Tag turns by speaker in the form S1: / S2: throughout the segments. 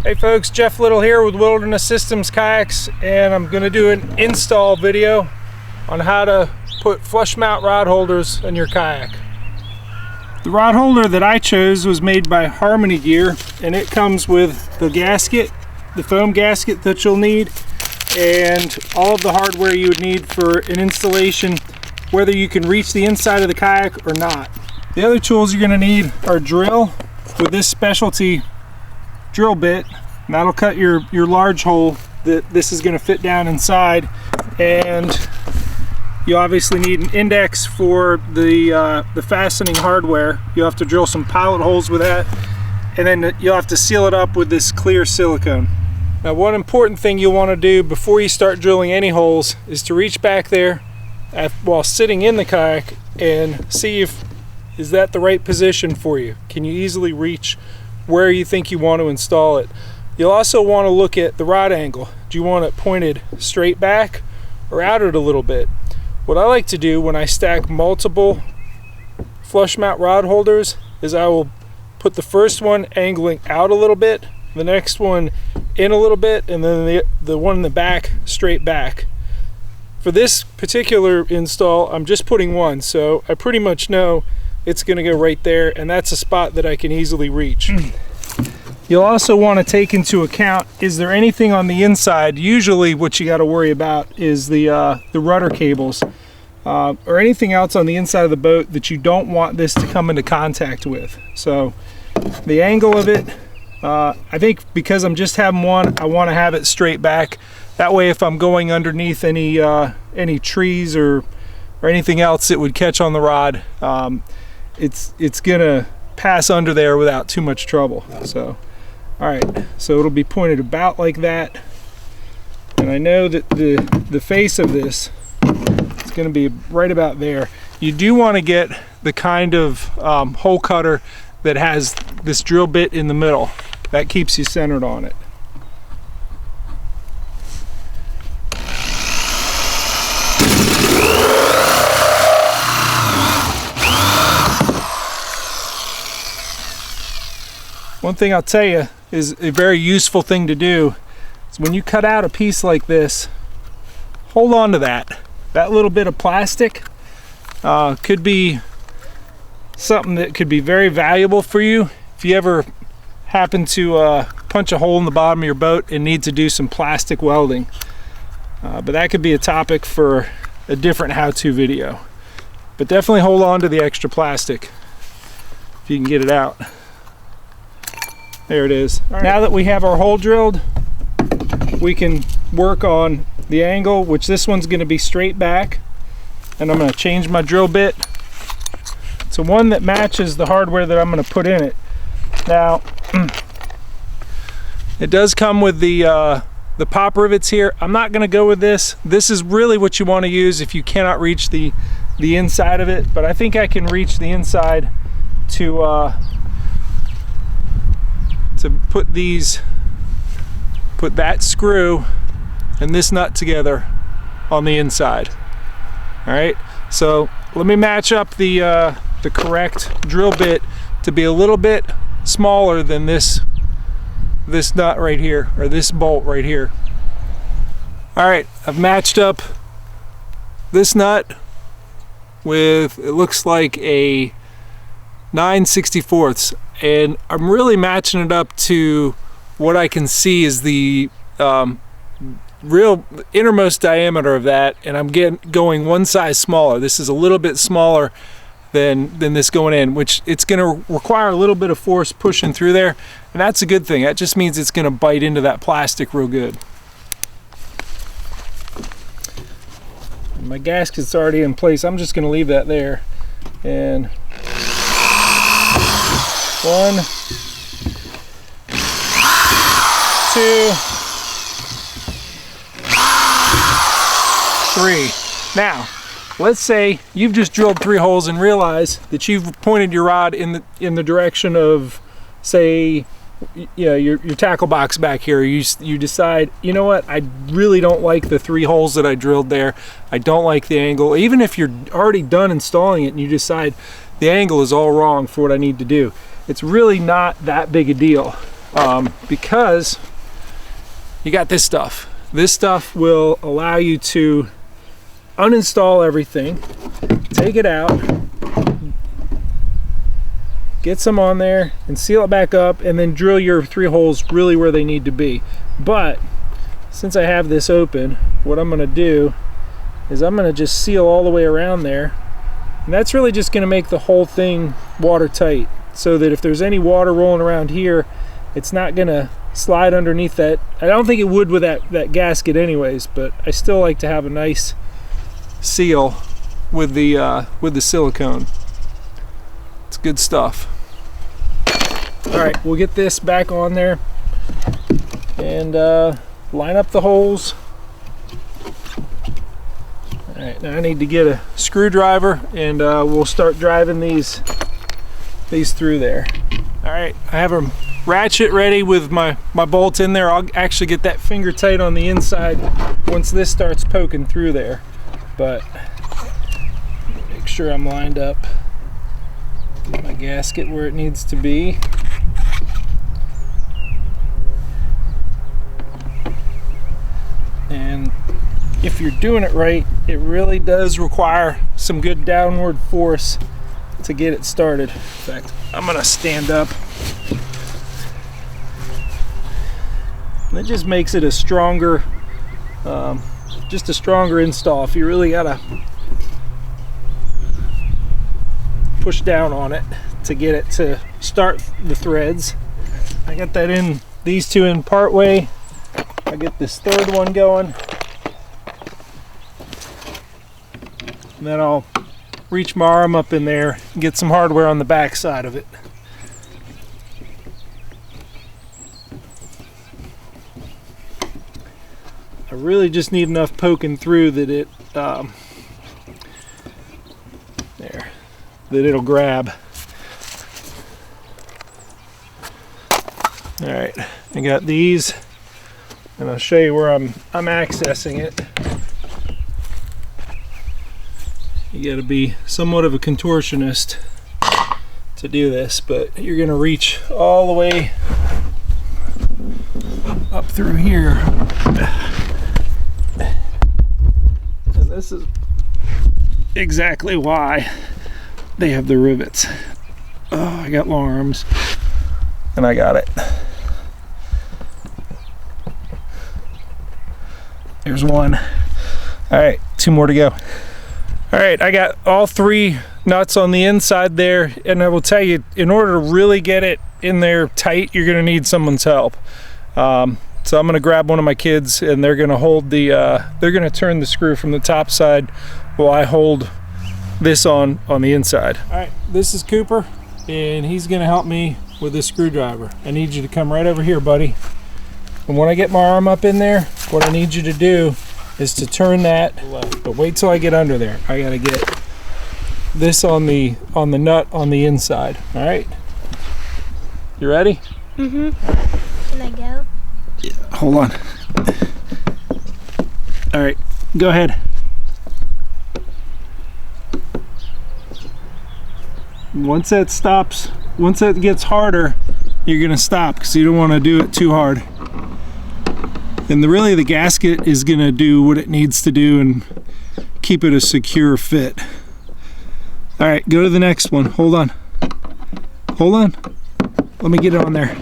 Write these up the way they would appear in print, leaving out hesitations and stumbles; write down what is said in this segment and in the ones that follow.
S1: Hey folks, Jeff Little here with Wilderness Systems Kayaks, and I'm going to do an install video on how to put flush mount rod holders in your kayak. The rod holder that I chose was made by Harmony Gear, and it comes with the gasket, the foam gasket that you'll need, and all of the hardware you would need for an installation, whether you can reach the inside of the kayak or not. The other tools you're going to need are a drill with this specialty drill bit, and that'll cut your large hole that this is going to fit down inside, and you obviously need an index for the fastening hardware. You'll have to drill some pilot holes with that, and then you'll have to seal it up with this clear silicone. Now, one important thing you'll want to do before you start drilling any holes is to reach back there while sitting in the kayak and see if is that the right position for you. Can you easily reach where you think you want to install it? You'll also want to look at the rod angle. Do you want it pointed straight back or out it a little bit? What I like to do when I stack multiple flush mount rod holders is I will put the first one angling out a little bit, the next one in a little bit, and then the one in the back straight back. For this particular install, I'm just putting one, so I pretty much know it's going to go right there, and that's a spot that I can easily reach. You'll also want to take into account, is there anything on the inside? Usually what you got to worry about is the rudder cables or anything else on the inside of the boat that you don't want this to come into contact with. So the angle of it, I think because I'm just having one, I want to have it straight back. That way if I'm going underneath any trees or anything else that would catch on the rod, it's gonna pass under there without too much trouble. So all right, so it'll be pointed about like that, and I know that the face of this is going to be right about there. You do want to get the kind of hole cutter that has this drill bit in the middle. That keeps you centered on it. One thing I'll tell you is a very useful thing to do is when you cut out a piece like this, hold on to that. That little bit of plastic could be something that could be very valuable for you if you ever happen to punch a hole in the bottom of your boat and need to do some plastic welding. But that could be a topic for a different how-to video. But definitely hold on to the extra plastic if you can get it out. There it is. All right. Now that we have our hole drilled, we can work on the angle, which this one's going to be straight back, and I'm going to change my drill bit to one that matches the hardware that I'm going to put in it. Now, it does come with the pop rivets here. I'm not going to go with this. This is really what you want to use if you cannot reach the inside of it, but I think I can reach the inside to put that screw and this nut together on the inside. All right, so let me match up the correct drill bit to be a little bit smaller than this nut right here, or this bolt right here. All right, I've matched up this nut with, it looks like a 9/64, and I'm really matching it up to what I can see is the real innermost diameter of that, and I'm going one size smaller. This is a little bit smaller than this going in, which it's going to require a little bit of force pushing through there, and that's a good thing. That just means it's going to bite into that plastic real good. My gasket's already in place. I'm just going to leave that there, and 1, 2, 3. Now, let's say you've just drilled 3 holes and realize that you've pointed your rod in the direction of, say, your tackle box back here. You decide, you know what, I really don't like the 3 holes that I drilled there. I don't like the angle. Even if you're already done installing it and you decide the angle is all wrong for what I need to do, it's really not that big a deal. because you got this stuff. This stuff will allow you to uninstall everything, take it out, get some on there and seal it back up, and then drill your 3 holes really where they need to be. But since I have this open, what I'm going to do is I'm going to just seal all the way around there, and that's really just going to make the whole thing watertight, so that if there's any water rolling around here, it's not going to slide underneath that. I don't think it would with that gasket anyways, but I still like to have a nice seal with the silicone. It's good stuff. All right, we'll get this back on there and line up the holes. All right, now I need to get a screwdriver and we'll start driving these through there. All right, I have a ratchet ready with my bolt in there. I'll actually get that finger tight on the inside once this starts poking through there. But make sure I'm lined up. Get my gasket where it needs to be. And if you're doing it right, it really does require some good downward force to get it started. In fact, I'm gonna stand up. That just makes it a stronger, just a stronger install. If you really gotta push down on it to get it to start the threads. I got that in, these 2 in part way. I get this 3rd one going, and then I'll reach my arm up in there and get some hardware on the back side of it. I really just need enough poking through that it that it'll grab. All right, I got these, and I'll show you where I'm accessing it. You got to be somewhat of a contortionist to do this, but you're going to reach all the way up through here. And this is exactly why they have the rivets. Oh, I got long arms, and I got it. There's one. All right, 2 more to go. All right, I got all 3 nuts on the inside there, and I will tell you, in order to really get it in there tight, you're gonna need someone's help. So I'm gonna grab one of my kids, and they're gonna hold the, they're gonna turn the screw from the top side while I hold this on the inside. All right, this is Cooper, and he's gonna help me with this screwdriver. I need you to come right over here, buddy. And when I get my arm up in there, what I need you to do is to turn that left. But wait till I get under there. I gotta get this on the nut on the inside. All right, you ready?
S2: Mm-hmm. Can I go?
S1: Yeah, hold on. All right, go ahead. Once that stops, once that gets harder, you're gonna stop because you don't want to do it too hard. And really the gasket is gonna do what it needs to do and keep it a secure fit. All right, go to the next one. Hold on. Hold on. Let me get it on there.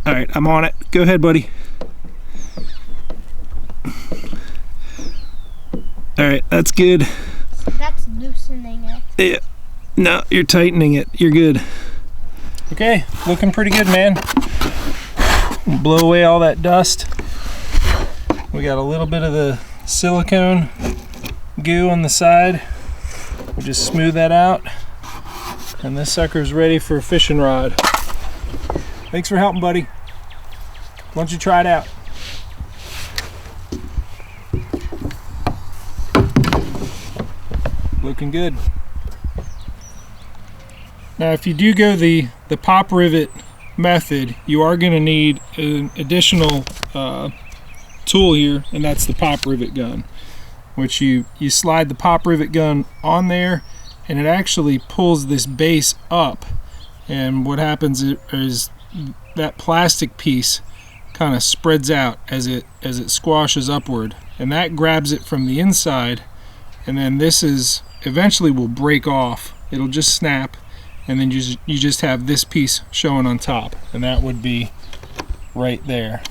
S1: All right, I'm on it. Go ahead, buddy. All right, that's good.
S2: That's loosening it.
S1: Yeah. No, you're tightening it. You're good. Okay, looking pretty good, man. Blow away all that dust. We got a little bit of the silicone goo on the side. We'll just smooth that out. And this sucker's ready for a fishing rod. Thanks for helping, buddy. Why don't you try it out? Looking good. Now, if you do go the pop rivet method, you are going to need an additional tool here, and that's the pop rivet gun, which you slide the pop rivet gun on there, and it actually pulls this base up and what happens is that plastic piece kind of spreads out as it squashes upward, and that grabs it from the inside, and then this is eventually will break off. It'll just snap, and then you just have this piece showing on top, and that would be right there.